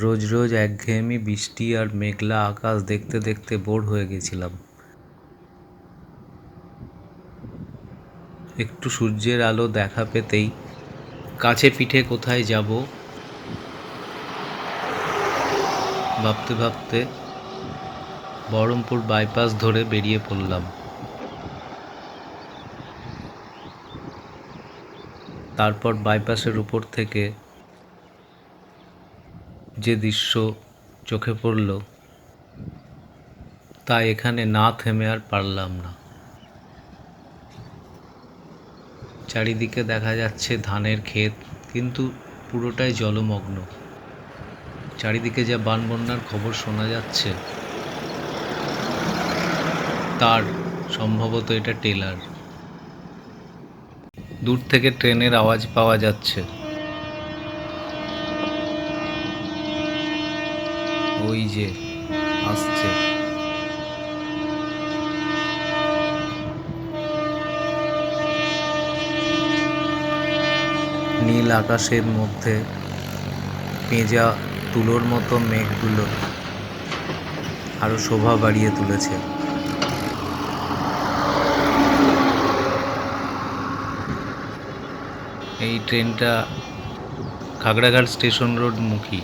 রোজ রোজ একঘেয়েমি বৃষ্টি আর মেঘলা আকাশ দেখতে দেখতে বোর হয়ে গেছিলাম। একটু সূর্যের আলো দেখা পেতেই কাছে পিঠে কোথায় যাব ভাবতে ভাবতে বহরমপুর বাইপাস ধরে বেরিয়ে পড়লাম। তারপর বাইপাসের উপর থেকে যে দৃশ্য চোখে পড়ল তা এখানে না থেমে আর পারলাম না। চারিদিকে দেখা যাচ্ছে ধানের ক্ষেত, কিন্তু পুরোটাই জলমগ্ন। চারিদিকে যা বান বন্যার খবর শোনা যাচ্ছে তার সম্ভবত এটা টেলার। দূর থেকে ট্রেনের আওয়াজ পাওয়া যাচ্ছে। ওই যে আসছে। নীল আকাশের মধ্যে পেঁজা তুলোর মতো মেঘগুলো আরো শোভা বাড়িয়ে তুলেছে। এই ট্রেনটা খাগড়াঘাট স্টেশন রোড মুখী।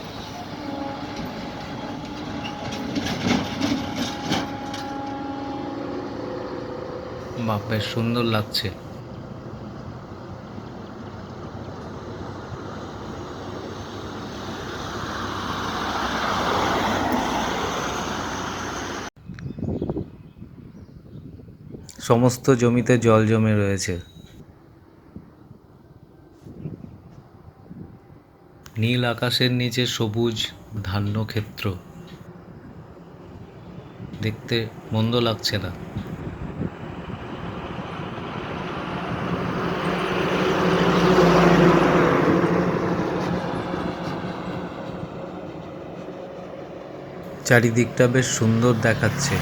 বাহ, বেশ সুন্দর লাগছে। সমস্ত জমিতে জল জমে রয়েছে। নীল আকাশের নিচে সবুজ ধান্য ক্ষেত্র, দেখতে মন্দ লাগছে না। চারিদিকটা বেশ সুন্দর দেখাচ্ছে।